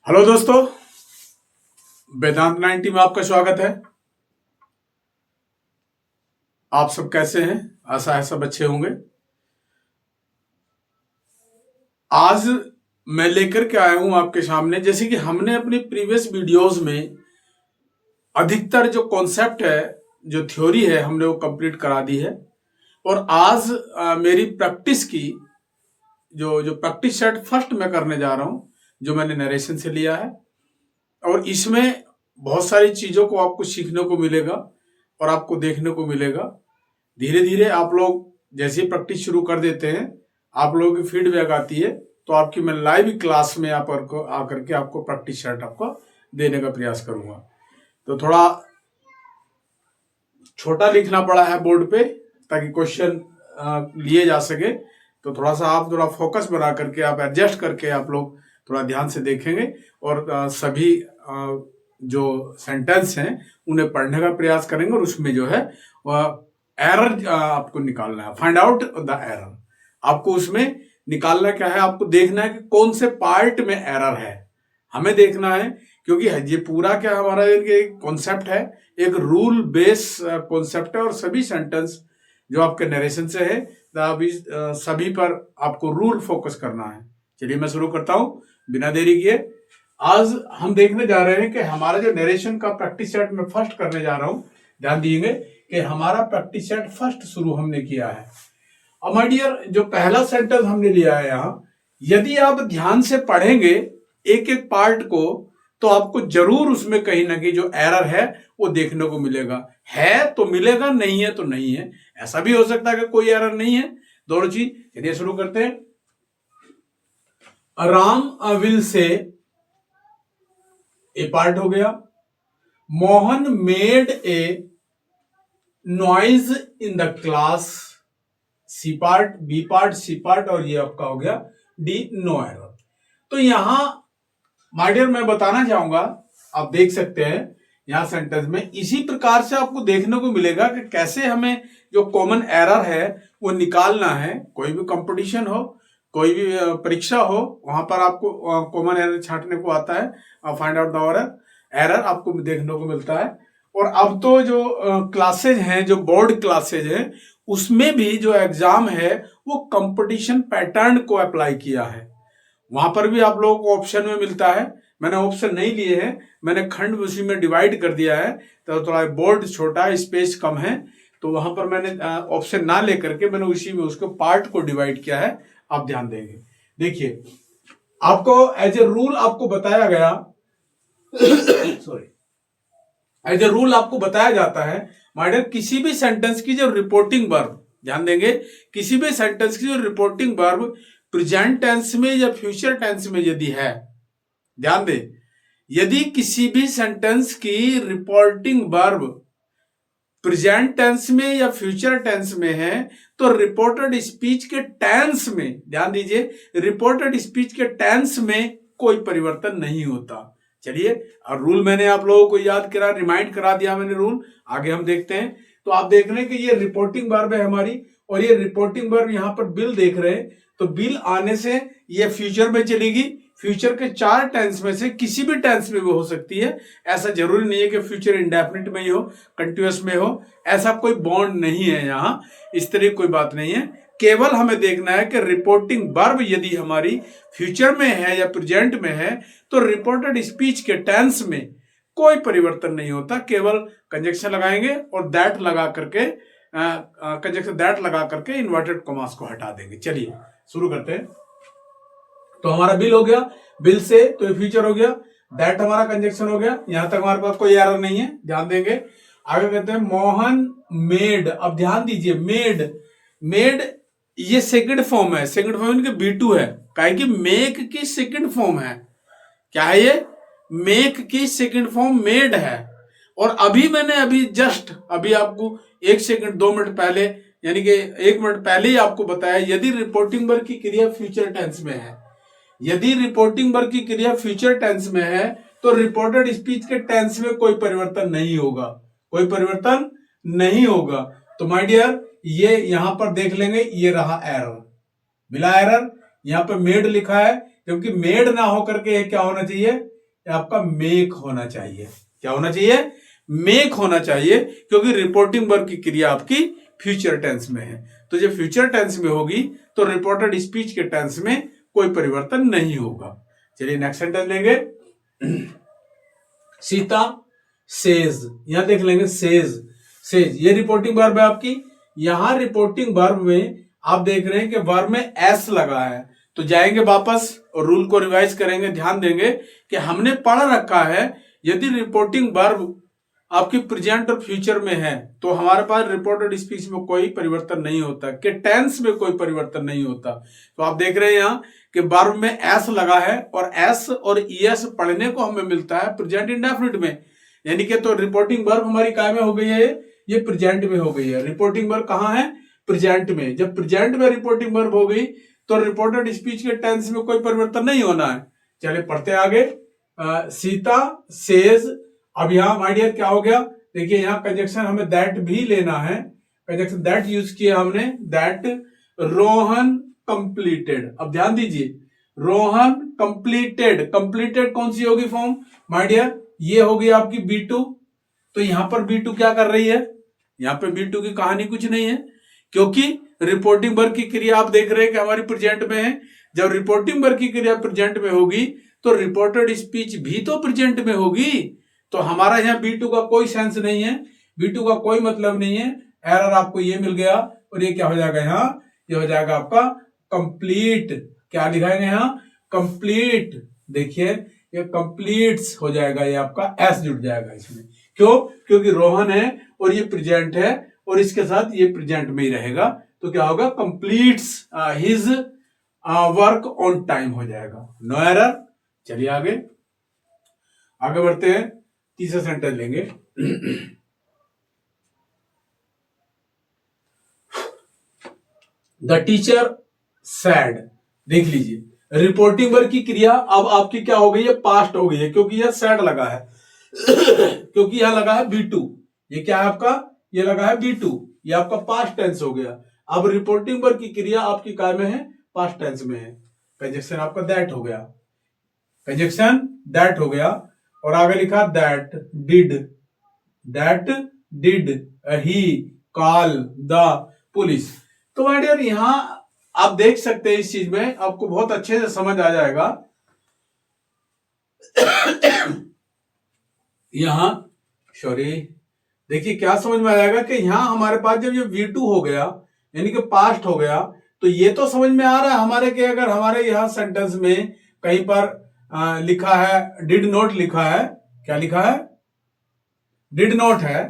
Hello दोस्तों, वेदांत 90 में आपका स्वागत है। आप सब कैसे हैं? आशा है सब अच्छे होंगे। आज मैं लेकर के आया हूं आपके सामने, जैसे कि हमने अपनी प्रीवियस वीडियोस में अधिकतर जो कॉन्सेप्ट है, जो थ्योरी है, हमने वो कंप्लीट करा दी है। और आज मेरी प्रैक्टिस की जो प्रैक्टिस सेट फर्स्ट मैं करने जा रहा हूं, जो मैंने नरेशन से लिया है। और इसमें बहुत सारी चीजों को आपको सीखने को मिलेगा और आपको देखने को मिलेगा। धीरे धीरे आप लोग जैसे ही प्रैक्टिस शुरू कर देते हैं, आप लोगों की फीडबैक आती है, तो आपकी मैं लाइव क्लास में आकर के आपको प्रैक्टिस सेट आपको देने का प्रयास करूंगा। तो थोड़ा छोटा लिखना पड़ा है बोर्ड पे ताकि क्वेश्चन लिए जा सके। तो थोड़ा सा आप थोड़ा फोकस बना करके आप एडजस्ट करके आप लोग थोड़ा ध्यान से देखेंगे और सभी जो सेंटेंस हैं उन्हें पढ़ने का प्रयास करेंगे। और उसमें जो है वह एरर आपको निकालना है, फाइंड आउट द एरर। आपको उसमें निकालना क्या है, आपको देखना है कि कौन से पार्ट में एरर है, हमें देखना है। क्योंकि ये पूरा क्या हमारा एक कॉन्सेप्ट है, एक रूल बेस कॉन्सेप्ट है। और सभी सेंटेंस जो आपके नरेशन से है सभी पर आपको रूल फोकस करना है। चलिए मैं शुरू करता हूं बिना देरी किए। आज हम देखने जा रहे हैं कि हमारा जो नरेशन का प्रैक्टिस सेट में फर्स्ट करने जा रहा हूं। ध्यान दीजिए कि हमारा प्रैक्टिस सेट फर्स्ट शुरू हमने किया है। अब माय डियर, जो पहला सेंटेंस हमने लिया है यहां, यदि आप ध्यान से पढ़ेंगे एक एक पार्ट को, तो आपको जरूर उसमें कहीं ना कहीं जो एरर है वो देखने को मिलेगा। है तो मिलेगा, नहीं है तो नहीं है। ऐसा भी हो सकता है कि कोई एरर नहीं है, दोनों चीज। चलिए शुरू करते हैं। Ram will say A part हो गया। Mohan made a noise in the class, C part, B part, C part, और ये आपका हो गया डी, नो एरर। तो यहां माय डियर मैं बताना चाहूंगा, आप देख सकते हैं यहां सेंटेंस में इसी प्रकार से आपको देखने को मिलेगा कि कैसे हमें जो कॉमन एरर है वो निकालना है। कोई भी कंपटीशन हो, कोई भी परीक्षा हो, वहां पर आपको कॉमन एरर छांटने को आता है, फाइंड आउट द एरर आपको देखने को मिलता है। और अब तो जो क्लासेज हैं, जो बोर्ड क्लासेज हैं, उसमें भी जो एग्जाम है वो कंपटीशन पैटर्न को अप्लाई किया है। वहां पर भी आप लोगों को ऑप्शन में मिलता है। मैंने ऑप्शन नहीं लिए हैं, मैंने खंड उसी में डिवाइड कर दिया है। तो थोड़ा बोर्ड छोटा है, स्पेस कम है, तो वहां पर मैंने ऑप्शन ना लेकर के मैंने उसी में उसको पार्ट को डिवाइड किया है। आप ध्यान देंगे, देखिए आपको एज ए रूल आपको बताया गया सॉरी, एज ए रूल आपको बताया जाता है माय डियर, किसी भी सेंटेंस की जो रिपोर्टिंग वर्ब, ध्यान देंगे, किसी भी सेंटेंस की जो रिपोर्टिंग वर्ब प्रेजेंट टेंस में या फ्यूचर टेंस में यदि है, ध्यान दे, यदि किसी भी सेंटेंस की रिपोर्टिंग वर्ब प्रेजेंट टेंस में या फ्यूचर टेंस में है, तो रिपोर्टेड स्पीच के टेंस में, ध्यान दीजिए, रिपोर्टेड स्पीच के टेंस में कोई परिवर्तन नहीं होता। चलिए, और रूल मैंने आप लोगों को याद करा, रिमाइंड करा दिया मैंने रूल। आगे हम देखते हैं। तो आप देख रहे हैं कि ये रिपोर्टिंग वर्ब है हमारी, और ये रिपोर्टिंग वर्ब यहां पर बिल देख रहे हैं, तो बिल आने से ये फ्यूचर में चलेगी। फ्यूचर के 4 टेंस में से किसी भी टेंस में वो हो सकती है। ऐसा जरूरी नहीं है कि फ्यूचर इंडेफिनिट में ही हो, कंटिन्यूअस में हो, ऐसा कोई बॉन्ड नहीं है यहां, इस तरह कोई बात नहीं है। केवल हमें देखना है कि रिपोर्टिंग वर्ब यदि हमारी फ्यूचर में है या प्रेजेंट में है, तो रिपोर्टेड स्पीच के टेंस में कोई परिवर्तन नहीं होता। केवल कंजक्शन लगाएंगे और दैट लगा करके, कंजक्शन दैट लगा करके इन्वर्टेड कॉमास को हटा देंगे। चलिए शुरू करते हैं। तो हमारा बिल हो गया, बिल से तो ये फ्यूचर हो गया, दैट हमारा कंजक्शन हो गया। यहां तक हमारे पास कोई एरर नहीं है, ध्यान देंगे। आगे कहते हैं मोहन मेड। अब ध्यान दीजिए, मेड, मेड ये सेकंड फॉर्म है, सेकंड फॉर्म इनके B2 है, काहे कि मेक की सेकंड फॉर्म है। क्या है ये? मेक की सेकंड फॉर्म मेड है। और अभी मैंने जस्ट अभी आपको 1 सेकंड 2 मिनट पहले, यानी कि 1 मिनट पहले ही आपको बताया, यदि रिपोर्टिंग वर्ब की क्रिया फ्यूचर टेंस में है, यदि रिपोर्टिंग वर्ब की क्रिया फ्यूचर टेंस में है, तो रिपोर्टेड स्पीच के टेंस में कोई परिवर्तन नहीं होगा, कोई परिवर्तन नहीं होगा। तो माय डियर, ये यहां पर देख लेंगे, ये रहा एरर, मिला एरर। यहां पर मेड लिखा है, क्योंकि मेड ना होकर के क्या होना चाहिए, ये आपका मेक होना चाहिए। क्या होना चाहिए? मेक होना चाहिए, क्योंकि रिपोर्टिंग वर्ब की क्रिया आपकी फ्यूचर टेंस में है। तो जब फ्यूचर टेंस में होगी तो रिपोर्टेड स्पीच के टेंस में कोई परिवर्तन नहीं होगा। चलिए नेक्स्ट सेंटेंस लेंगे। सीता सेज, यहां देख लेंगे सेज। सेज ये रिपोर्टिंग वर्ब है आपकी। यहां रिपोर्टिंग वर्ब में आप देख रहे हैं कि वर्ब में एस लगा है, तो जाएंगे वापस और रूल को रिवाइज करेंगे। ध्यान देंगे कि हमने पढ़ रखा है यदि रिपोर्टिंग वर्ब आपकी प्रेजेंट और फ्यूचर में है तो हमारे पास रिपोर्टेड स्पीच में कोई परिवर्तन नहीं होता, कि टेंस में कोई परिवर्तन नहीं होता। तो आप देख रहे हैं यहाँ कि वर्ब में एस लगा है और एस और ईएस पढ़ने को हमें मिलता है प्रेजेंट इंडेफिनिट में, यानी कि तो रिपोर्टिंग वर्ब हमारी काय में हो गई है, ये प्रेजेंट में हो गई है। रिपोर्टिंग वर्ब कहाँ है? प्रेजेंट में। जब प्रेजेंट में रिपोर्टिंग वर्ब हो गई तो रिपोर्टेड स्पीच के टेंस में कोई परिवर्तन नहीं होना है। चलिए पढ़ते आगे। सीता सेज, अब यहां माय डियर क्या हो गया? देखिए यहां कंजक्शन हमें दैट भी लेना है। कंजक्शन दैट यूज किया हमने, दैट रोहन कंप्लीटेड। अब ध्यान दीजिए, रोहन कंप्लीटेड, कंप्लीटेड कौन सी होगी फॉर्म माय डियर? ये होगी आपकी B2। तो यहां पर B2 क्या कर रही है? यहां पे B2 की कहानी कुछ नहीं है, क्योंकि रिपोर्टिंग वर्ब की क्रिया आप देख रहे हैं कि हमारी प्रेजेंट में है। जब रिपोर्टिंग वर्ब की क्रिया प्रेजेंट में होगी तो रिपोर्टेड स्पीच भी तो प्रेजेंट में होगी। तो हमारा यहाँ B2 का कोई सेंस नहीं है, B2 का कोई मतलब नहीं है। एरर आपको ये मिल गया और ये क्या हो जाएगा यहाँ? ये हो जाएगा आपका कंप्लीट। क्या लिखाएंगे यहाँ? कंप्लीट। देखिए ये कंप्लीट्स हो जाएगा, ये आपका एस जुड़ जाएगा इसमें। क्यों? क्योंकि रोहन है और ये प्रेजेंट है और इसके साथ ये प्रेजेंट में ही रहेगा। तो क्या होगा? Completes his work on time हो जाएगा। No error. चलिए आगे आगे बढ़ते हैं। तीसरा सेंटेंस लेंगे। द टीचर सैड, देख लीजिए रिपोर्टिंग वर्ब की क्रिया अब आपकी क्या हो गई है? पास्ट हो गई है, क्योंकि यह सैड लगा है क्योंकि यह लगा है B2। ये क्या है आपका? ये लगा है B2, ये आपका पास्ट टेंस हो गया। अब रिपोर्टिंग वर्ब की क्रिया आपकी काय में है? पास्ट टेंस में है। कंजक्शन आपका दैट हो गया, कंजक्शन दैट हो गया। और आगे लिखा that did he call the police. तो माय डियर यहां आप देख सकते हैं, इस चीज में आपको बहुत अच्छे से समझ आ जाएगा। यहां सॉरी, देखिए क्या समझ में आ जाएगा कि यहां हमारे पास जब ये V2 हो गया यानी कि पास्ट हो गया, तो ये तो समझ में आ रहा है हमारे कि अगर हमारे यहां सेंटेंस में कहीं पर लिखा है डिड नॉट लिखा है, क्या लिखा है? डिड नॉट है।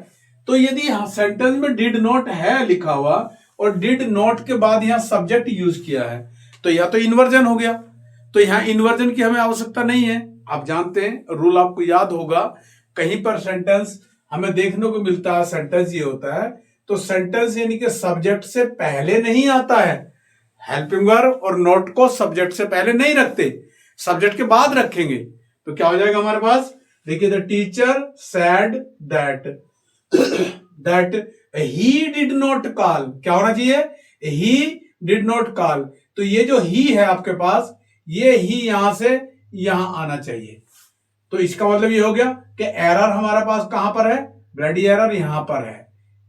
तो यदि सेंटेंस में डिड नॉट है लिखा हुआ और डिड नॉट के बाद यहां सब्जेक्ट यूज किया है तो यह तो इन्वर्जन हो गया। तो यहां इन्वर्जन की हमें आवश्यकता नहीं है। आप जानते हैं रूल, आपको याद होगा, कहीं पर सेंटेंस हमें देखने को मिलता है, सेंटेंस ये होता है तो सेंटेंस यानी कि सब्जेक्ट से पहले नहीं आता है। हेल्पिंग वर्ब और नॉट को सब्जेक्ट से पहले नहीं रखते, सब्जेक्ट के बाद रखेंगे। तो क्या हो जाएगा हमारे पास? देखिए the teacher sad that he did not call, क्या होना चाहिए? ही डिड नॉट कॉल। तो ये जो ही है आपके पास, ये ही यहां से यहां आना चाहिए। तो इसका मतलब ये हो गया कि एरर हमारे पास कहां पर है? ब्लडी एरर यहां पर है,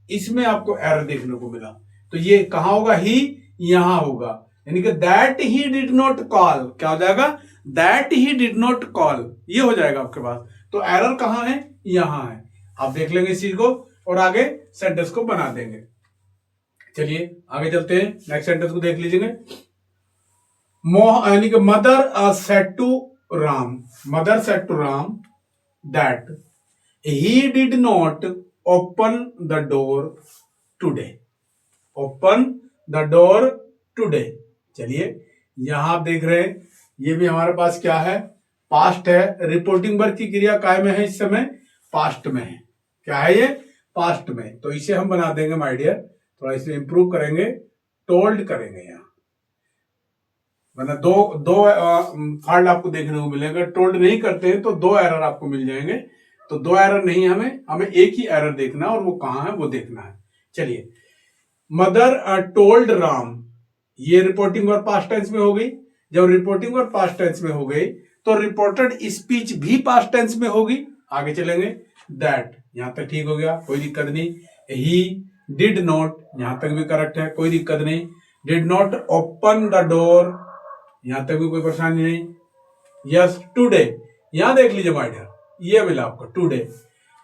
इसमें आपको एरर देखने को मिला। तो ये कहां होगा? ही यहां होगा, यानी कि that he did not call. क्या हो जाएगा? That he did not call, ये हो जाएगा आपके पास। तो एरर कहां है? यहां है। आप देख लेंगे इस चीज को और आगे सेंटेंस को बना देंगे। चलिए आगे चलते हैं, नेक्स्ट सेंटेंस को देख लीजिए। मोह यानी कि mother said to Ram, mother said to Ram that he did not open the door today, open the door today. चलिए यहां आप देख रहे हैं ये भी हमारे पास क्या है? पास्ट है। रिपोर्टिंग वर्ब की क्रिया काय में है? इस समय पास्ट में है। क्या है ये? पास्ट में। तो इसे हम बना देंगे माय डियर, थोड़ा इसे इंप्रूव करेंगे, टोल्ड करेंगे यहां, वरना दो फॉल्ट आपको देखने को मिलेगा। टोल्ड नहीं करते हैं तो दो एरर आपको मिल जाएंगे। तो दो एरर नहीं, हमें एक ही एरर देखना और वो कहां है वो देखना है। चलिए मदर टोल्ड राम, ये रिपोर्टिंग वर्ब पास्ट टेंस में हो गई। जब रिपोर्टिंग वर्ब पास्ट टेंस में हो गई तो रिपोर्टेड स्पीच भी पास्ट टेंस में होगी। आगे चलेंगे, दैट, यहां तक ठीक हो गया, कोई दिक्कत नहीं। ही डिड नॉट, यहां तक भी करेक्ट है, कोई दिक्कत नहीं। Did not open the door, यहां तक भी कोई परेशानी नहीं। यस टुडे, यहां देख लीजिए माय डियर, ये मिला आपको टुडे।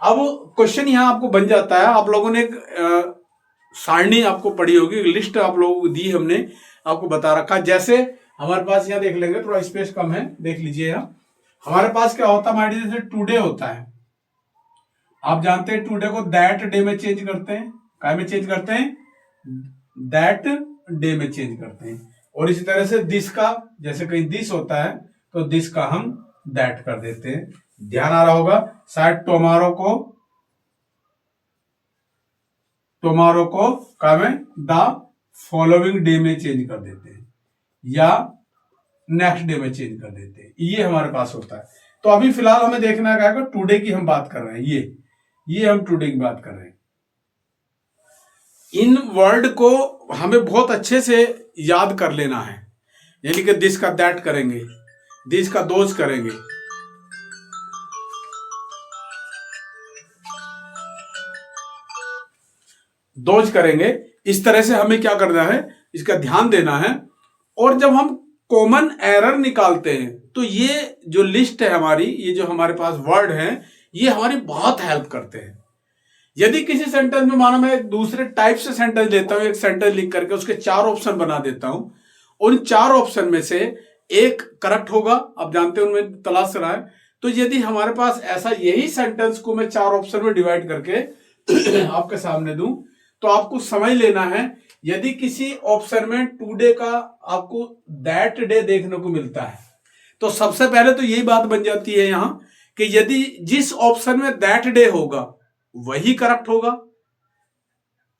अब क्वेश्चन यहां आपको बन जाता है, आप लोगों ने एक सारणी आपको पढ़ी होगी, लिस्ट आप लोगों को दी हमने, आपको बता रखा। जैसे हमारे पास यहाँ देख लेंगे, थोड़ा स्पेस कम है, देख लीजिए यहाँ हमारे पास क्या होता है माय डियर, जैसे टुडे होता है, आप जानते हैं टुडे को दैट डे में चेंज करते हैं, काय में चेंज करते हैं, दैट डे में चेंज करते हैं। और इसी तरह से दिस का, जैसे कहीं दिस होता है तो दिस का हम दैट कर देते हैं। ध्यान आ रहा होगा, शायद टुमारो को का में द फॉलोइंग डे में चेंज कर देते हैं, या नेक्स्ट डे में चेंज कर देते हैं, ये हमारे पास होता है। तो अभी फिलहाल हमें देखना है टुडे की हम बात कर रहे हैं, ये हम टुडे की बात कर रहे हैं। इन वर्ड को हमें बहुत अच्छे से याद कर लेना है, यानी कि दिस का दैट करेंगे, दिस का दोज करेंगे, दोज करेंगे। इस तरह से हमें क्या करना है, इसका ध्यान देना है। और जब हम कॉमन एरर निकालते हैं तो ये जो लिस्ट है हमारी, ये जो हमारे पास वर्ड हैं, ये हमारी बहुत हेल्प करते हैं। यदि किसी सेंटेंस में, मानो मैं दूसरे टाइप से सेंटेंस लेता हूं, एक सेंटेंस लिख करके उसके 4 ऑप्शन बना देता हूं, उन 4 ऑप्शन में से एक करेक्ट होगा, आप जानते हैं उनमें तलाश रहा है। तो यदि हमारे पास ऐसा यही सेंटेंस को मैं 4 ऑप्शन में डिवाइड करके आपके सामने दूं, तो आपको समझ लेना है, यदि किसी ऑप्शन में टुडे का आपको दैट डे देखने को मिलता है, तो सबसे पहले तो यही बात बन जाती है यहां कि यदि जिस ऑप्शन में दैट डे होगा वही करेक्ट होगा।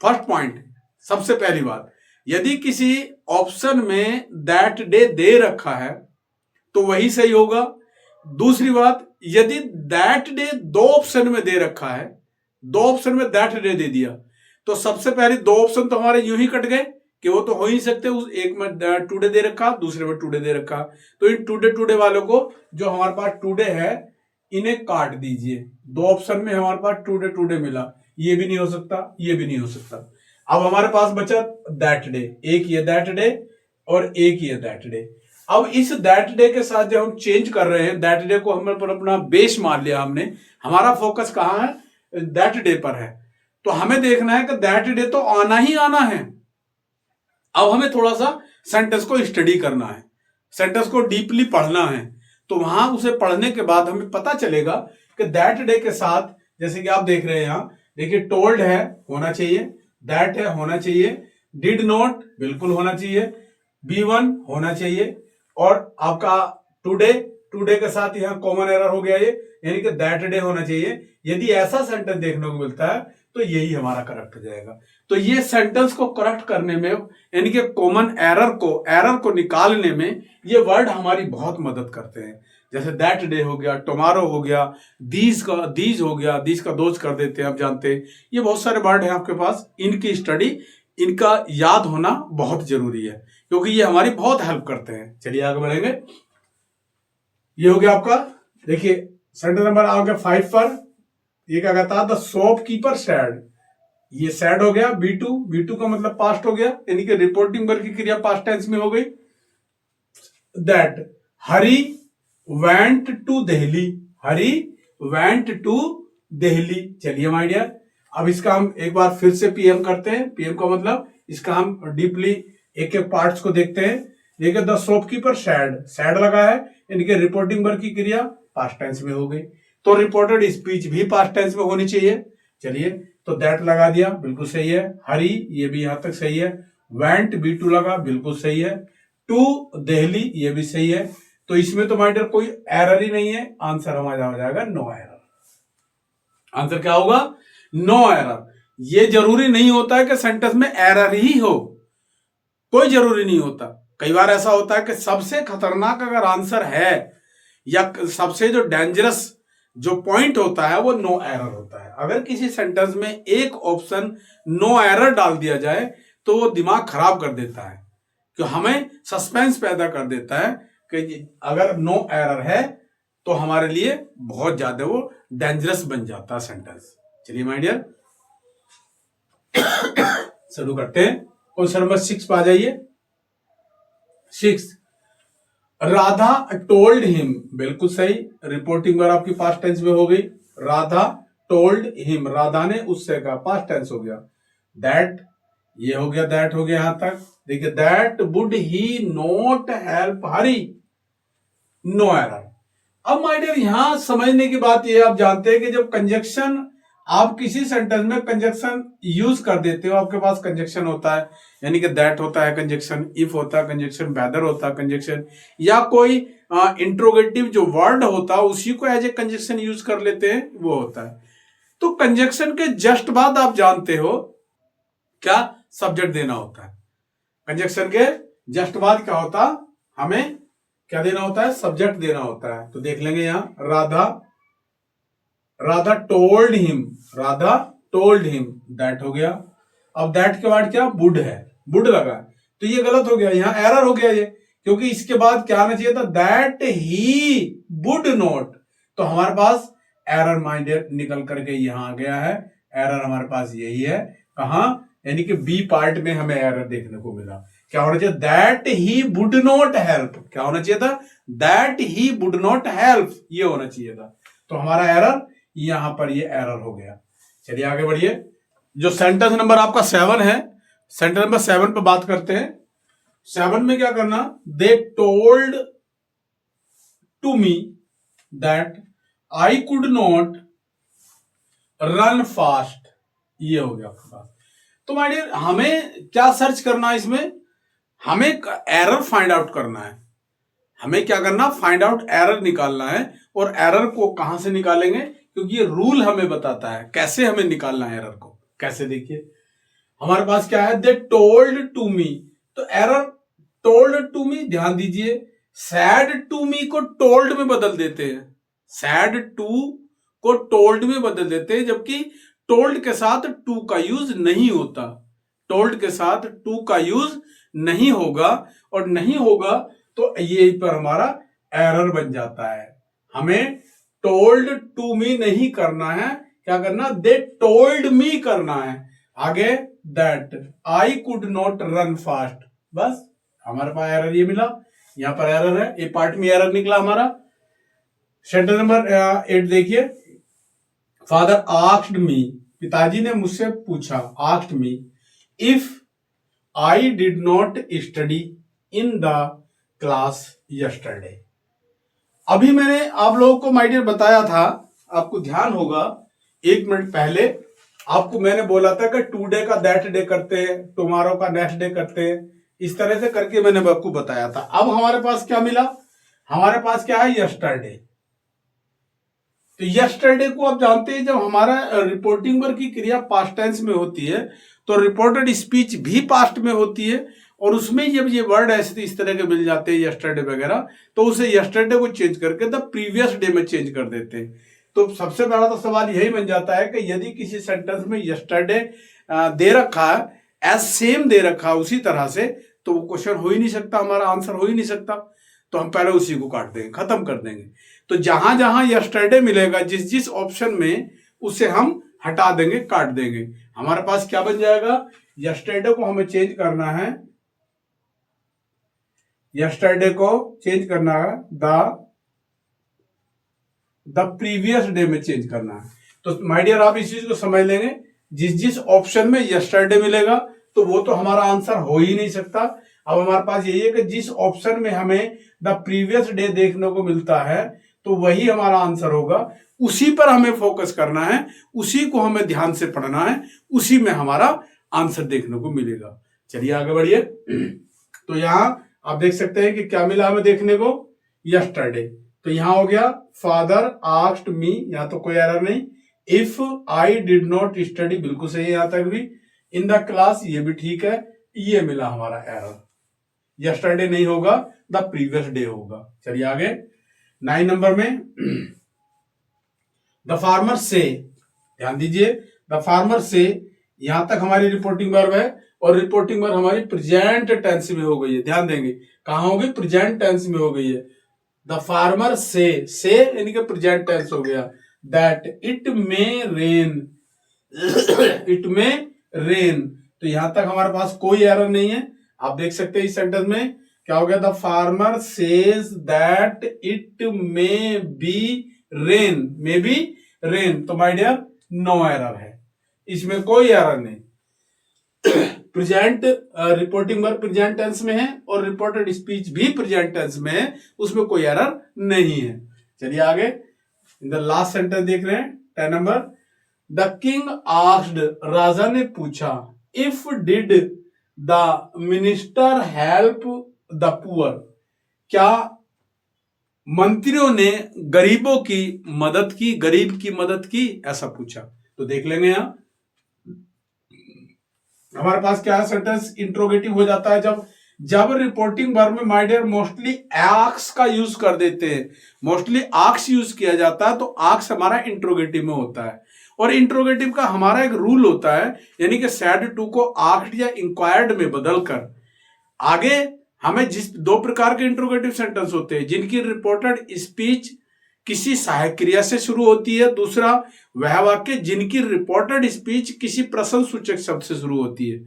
फर्स्ट पॉइंट, सबसे पहली बात, यदि किसी ऑप्शन में दैट डे दे रखा है तो वही सही होगा। दूसरी बात, यदि दैट डे 2 ऑप्शन में दे रखा है, 2 ऑप्शन में दैट डे दे दिया, तो सबसे पहले 2 ऑप्शन तो हमारे यूं ही कट गए कि वो तो हो ही सकते, उस एक में टुडे दे रखा, दूसरे में टुडे दे रखा। तो इन टुडे वालों को, जो हमारे पास टुडे है, इन्हें काट दीजिए। 2 ऑप्शन में हमारे पास टुडे मिला, ये भी नहीं हो सकता, ये भी नहीं हो सकता। अब हमारे पास बचा दैट डे, एक ये दैट डे और एक ये दैट डे। अब इस दैट डे के साथ जब हम चेंज कर रहे हैं, दैट डे को हमने पर अपना बेस मान लिया हमने, हमारा फोकस कहां है, दैट डे पर है। तो हमें देखना है कि दैट डे तो आना ही आना है। अब हमें थोड़ा सा सेंटेंस को स्टडी करना है, सेंटेंस को डीपली पढ़ना है। तो वहां उसे पढ़ने के बाद हमें पता चलेगा कि दैट डे के साथ, जैसे कि आप देख रहे हैं यहां, देखिए टोल्ड है, होना चाहिए, दैट है, होना चाहिए, डिड नॉट बिल्कुल होना चाहिए, B1 होना चाहिए, और आपका टुडे के साथ यहां कॉमन एरर हो गया ये, यानी कि दैट डे होना चाहिए। यदि ऐसा सेंटेंस देखने को मिलता है तो यही हमारा करेक्ट हो जाएगा। तो ये सेंटेंस को करेक्ट करने में, यानी कि कॉमन एरर को निकालने में ये वर्ड हमारी बहुत मदद करते हैं। जैसे दैट डे हो गया, टुमारो हो गया, दीज हो गया, दीज का दोज कर देते हैं, आप जानते हैं। ये बहुत सारे वर्ड हैं आपके पास, इनकी स्टडी, इनका याद होना बहुत जरूरी है, क्योंकि ये हमारी बहुत हेल्प करते हैं। चलिए आगे बढ़ेंगे। ये हो गया आपका, देखिए सेंटेंस नंबर आ गया 5 पर। ये क्या कहता है, द शॉपकीपर सैड, ये सैड हो गया। B2 का मतलब पास्ट हो गया, यानी कि रिपोर्टिंग वर्ग की क्रिया पास्ट टेंस में हो गई। That Hari went to Delhi, Hari went to Delhi. चलिए माय डियर, अब इसका हम एक बार फिर से PM करते हैं। PM का मतलब, इसका हम डीपली एक एक पार्ट्स को देखते हैं। देखिए द शॉपकीपर सैड लगा है, यानी कि रिपोर्टिंग वर्ग की क्रिया पास्ट टेंस में हो गई। तो रिपोर्टेड स्पीच भी पास्ट टेंस में होनी चाहिए। चलिए, तो दैट लगा दिया, बिल्कुल सही है। हरी, ये भी यहां तक सही है। वेंट B2 लगा, बिल्कुल सही है। टू दिल्ली, ये भी सही है। तो इसमें तो माइडर कोई एरर ही नहीं है, आंसर हमारा हो जाएगा नो एरर। आंसर क्या होगा, नो एरर। ये जरूरी नहीं होता है कि सेंटेंस में एरर ही हो, कोई जरूरी नहीं होता। कई बार ऐसा होता है कि सबसे खतरनाक अगर आंसर है, या सबसे जो डेंजरस जो पॉइंट होता है, वो नो एरर होता है। अगर किसी सेंटेंस में एक ऑप्शन नो एरर डाल दिया जाए तो वो दिमाग खराब कर देता है, कि हमें सस्पेंस पैदा कर देता है कि अगर नो एरर है तो हमारे लिए बहुत ज्यादा वो डेंजरस बन जाता है सेंटेंस। चलिए माय डियर शुरू करते हैं। क्वेश्चन नंबर 6 पे आ जाइए। 6, राधा टोल्ड हिम, बिल्कुल सही, रिपोर्टिंग वर्ब आपकी पास्ट टेंस में हो गई। राधा टोल्ड हिम, राधा ने उससे कहा, पास्ट टेंस हो गया। दैट, ये हो गया, दैट हो गया यहां तक। देखिए, that would he not help Hari, no error. अब माय डियर यहां समझने की बात यह, आप जानते हैं कि जब कंजक्शन, आप किसी सेंटेंस में कंजक्शन यूज कर देते हो, आपके पास कंजक्शन होता है, यानी कि दैट होता है कंजक्शन, इफ होता है कंजक्शन, वेदर होता है कंजक्शन, या कोई इंट्रोगेटिव जो वर्ड होता है उसी को एज ए कंजक्शन यूज कर लेते हैं, वो होता है। तो कंजक्शन के जस्ट बाद आप जानते हो क्या सब्जेक्ट देना होता है। कंजक्शन के जस्ट बाद क्या होता, हमें क्या देना होता है, सब्जेक्ट देना होता है। तो देख लेंगे यहां, Radha told him, Radha told him, that हो गया। अब दैट के बाद क्या, वुड है, वुड लगा, तो ये गलत हो गया, यहां एरर हो गया ये, क्योंकि इसके बाद क्या आना चाहिए था, दैट ही वुड नॉट। तो हमारे पास एरर माइंडेड निकल करके यहां आ गया है। एरर हमारे पास यही है, कहां, यानी कि बी पार्ट में हमें एरर देखने को मिला। क्या होना चाहिए, that he would not help, क्या होना चाहिए था, that he would not help, ये होना चाहिए था। तो हमारा एरर यहां पर ये एरर हो गया। चलिए आगे बढ़िए। जो सेंटेंस नंबर आपका 7 है, सेंटेंस नंबर 7 पे बात करते हैं। 7 में क्या करना, they told to me that I could not run fast, ये हो गया आपके पास। तो माय डियर हमें क्या सर्च करना है इसमें, हमें एरर फाइंड आउट करना है। हमें क्या करना, फाइंड आउट एरर निकालना है। और एरर को कहां से निकालेंगे, क्योंकि ये रूल हमें बताता है कैसे हमें निकालना है एरर को। कैसे, देखिए हमारे पास क्या है, दे टोल्ड टू मी, तो एरर टोल्ड टू मी, ध्यान दीजिए, सैड टू मी को टोल्ड में बदल देते हैं, सैड टू को टोल्ड में बदल देते हैं, जबकि टोल्ड के साथ टू का यूज नहीं होता, टोल्ड के साथ टू का यूज नहीं होगा, और नहीं होगा तो ये पर हमारा एरर बन जाता है। हमें टोल्ड टू मी नहीं करना है, क्या करना, दे टोल्ड मी करना है। आगे that I could not run fast, बस हमारे पास एरर ये मिला, यहां पर एरर है, ए पार्ट में एरर निकला हमारा। सेंटेंस नंबर 8 देखिए, फादर आस्क्ड मी, पिताजी ने मुझसे पूछा, asked me if I did not study in the class yesterday. अभी मैंने आप लोगों को माय डियर बताया था, आपको ध्यान होगा 1 मिनट पहले आपको मैंने बोला था कि टुडे का दैट डे करते हैं, टुमारो का नेक्स्ट डे करते हैं, इस तरह से करके मैंने आपको बताया था। अब हमारे पास क्या मिला, हमारे पास क्या है, यस्टरडे। तो यस्टरडे को आप जानते हैं, जब हमारा रिपोर्टिंग वर्ब की क्रिया पास्ट टेंस में होती है तो रिपोर्टेड स्पीच भी पास्ट में होती है, और उसमें जब ये वर्ड ऐसे इस तरह के मिल जाते हैं यस्टरडे वगैरह, तो उसे यस्टरडे को चेंज करके द प्रीवियस डे में चेंज कर देते हैं। तो सबसे बड़ा तो सवाल यही बन जाता है कि यदि किसी सेंटेंस में यस्टरडे दे रखा है, एज सेम दे रखा है उसी तरह से, तो वो क्वेश्चन हो ही नहीं सकता, हमारा आंसर हो ही नहीं सकता। तो हम पहले उसी को काट देंगे, खत्म कर देंगे। तो जहां जहां यस्टरडे मिलेगा, जिस जिस ऑप्शन में, उसे हम हटा देंगे, काट देंगे। हमारे पास क्या बन जाएगा, यस्टरडे को हमें चेंज करना है, यस्टरडे को चेंज करना है द प्रीवियस डे में चेंज करना है। तो माय डियर आप इस चीज को समझ लेंगे, जिस जिस ऑप्शन में यस्टरडे मिलेगा तो वो तो हमारा आंसर हो ही नहीं सकता। अब हमारे पास यही है कि जिस ऑप्शन में हमें द प्रीवियस डे देखने को मिलता है तो वही हमारा आंसर होगा, उसी पर हमें फोकस करना है, उसी को हमें ध्यान से पढ़ना है, उसी में हमारा आंसर देखने को मिलेगा। चलिए आगे बढ़िए। तो यहां आप देख सकते हैं कि क्या मिला हमें देखने को, यस्टरडे। तो यहां हो गया फादर आस्क्ड मी, यहां तो कोई एरर नहीं। If I did not study, बिल्कुल सही है यहां तक भी। इन द क्लास, ये भी ठीक है। ये मिला हमारा एरर, यस्टरडे नहीं होगा, द प्रीवियस डे होगा। चलिए आगे 9 नंबर में, द फार्मर से, ध्यान दीजिए, द फार्मर से, यहां तक हमारी रिपोर्टिंग वर्ब है। और रिपोर्टिंग वर्ब हमारी प्रेजेंट टेंस में हो गई है। ध्यान देंगे कहां होगी, प्रेजेंट टेंस में हो गई है। द फार्मर से यानी कि प्रेजेंट टेंस हो गया। That it may rain, it may rain, तो यहां तक हमारे पास कोई एरर नहीं है। आप देख सकते हैं इस सेंटेंस में क्या हो गया, the farmer says that it may be rain, may be rain, तो माय डियर नो एरर है, इसमें कोई एरर नहीं। Present reporting verb present tense में है और रिपोर्टेड स्पीच भी प्रेजेंट टेंस में है, उसमें कोई एरर नहीं है। चलिए आगे इन द लास्ट सेंटेंस देख रहे हैं 10 नंबर। द किंग आस्क्ड, राजा ने पूछा, if did the minister help the poor, क्या मंत्रियों ने गरीबों की मदद की, गरीब की मदद की, ऐसा पूछा। तो देख लेंगे यहां हमारे पास क्या है, सेंटेंस इंट्रोगेटिव हो जाता है जब रिपोर्टिंग वर्ब में माय डियर मोस्टली आक्स का यूज कर देते हैं, मोस्टली आक्स यूज किया जाता है, तो आक्स हमारा इंट्रोगेटिव में होता है। और इंट्रोगेटिव का हमारा एक रूल होता है, यानी कि सैड टू को आस्क्ड या इंक्वायर्ड में बदलकर आगे हमें जिस दो प्रकार के इंट्रोगेटिव सेंटेंस होते हैं, जिनकी रिपोर्टेड स्पीच किसी सहायक क्रिया से शुरू होती है, दूसरा वह वाक्य जिनकी रिपोर्टेड स्पीच किसी प्रश्न सूचक शब्द से शुरू होती है।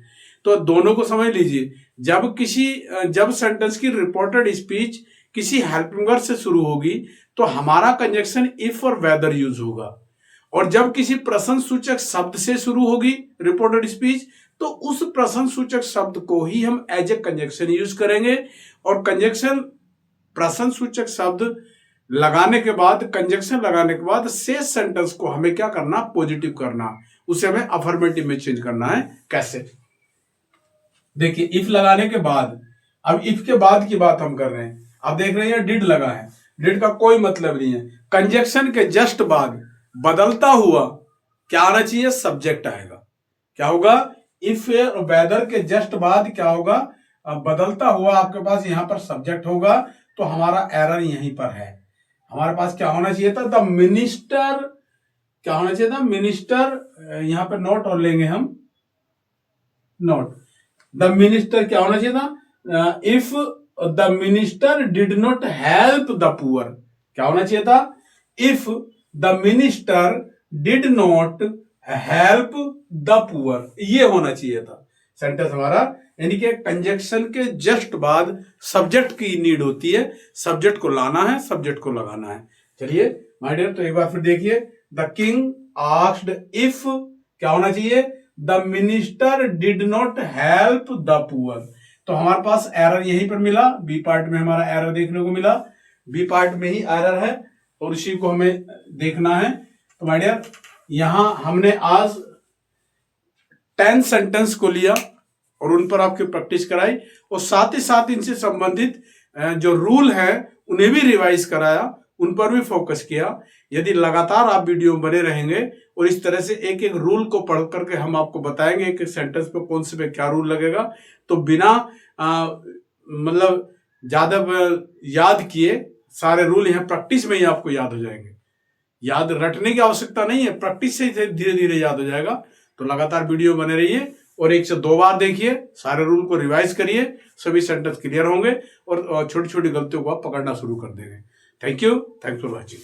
तो दोनों को समझ लीजिए, जब सेंटेंस की रिपोर्टेड स्पीच किसी हेल्पिंग वर्ब से शुरू होगी तो हमारा कंजक्शन इफ और वेदर यूज होगा, और जब किसी प्रश्न सूचक शब्द से शुरू होगी रिपोर्टेड स्पीच तो उस प्रश्न सूचक शब्द को ही हम एज ए कंजक्शन यूज करेंगे। और कंजक्शन प्रश्न सूचक शब्द लगाने के बाद, कंजक्शन लगाने के बाद शेष सेंटेंस को हमें क्या करना, पॉजिटिव करना, उसे हमें अफर्मेटिव में चेंज करना है। कैसे, देखिए इफ लगाने के बाद, अब इफ के बाद की बात हम कर रहे हैं। अब देख रहे हैं डिड लगा है, डिड का कोई मतलब नहीं है। कंजक्शन के जस्ट बाद बदलता हुआ क्या आना चाहिए, सब्जेक्ट आएगा। क्या होगा, इफ और वेदर के जस्ट बाद क्या होगा, बदलता हुआ आपके पास यहां पर सब्जेक्ट होगा। तो हमारा एरर यहीं पर है। हमारे पास क्या होना चाहिए था, द मिनिस्टर, क्या होना चाहिए था, मिनिस्टर, यहां पर नोट और लेंगे हम, नोट, द मिनिस्टर क्या होना चाहिए था, if the minister did not help the poor, क्या होना चाहिए था, if the minister did not help the poor, ये होना चाहिए था सेंटेंस हमारा। यानी कि कंजक्शन के जस्ट बाद सब्जेक्ट की नीड होती है, सब्जेक्ट को लाना है, सब्जेक्ट को लगाना है। चलिए माय डियर, तो एक बार फिर देखिए, द किंग आस्क्ड इफ, क्या होना चाहिए, the minister did not help the poor. तो हमारे पास एरर यहीं पर मिला, बी पार्ट में हमारा एरर देखने को मिला, बी पार्ट में ही एरर है और उसी को हमें देखना है। तो माय डियर, यहां हमने आज 10 सेंटेंस को लिया और उन पर आपकी प्रैक्टिस कराई, और साथ ही साथ इनसे संबंधित जो रूल है उन्हें भी रिवाइज कराया, उन पर भी फोकस किया। यदि लगातार आप वीडियो में बने रहेंगे और इस तरह से एक एक रूल को पढ़ करके हम आपको बताएंगे एक एक सेंटेंस पे कौन से पे क्या रूल लगेगा, तो बिना मतलब ज्यादा याद किए सारे रूल यहाँ प्रैक्टिस में ही आपको याद हो जाएंगे। याद रटने की आवश्यकता नहीं है, प्रैक्टिस से धीरे धीरे याद हो जाएगा। तो लगातार वीडियो बने रहिए और 1 से 2 बार देखिए, सारे रूल को रिवाइज करिए, सभी सेंटेंस क्लियर होंगे और छोटी छोटी गलतियों को आप पकड़ना शुरू कर देंगे। Thank you, thanks for watching.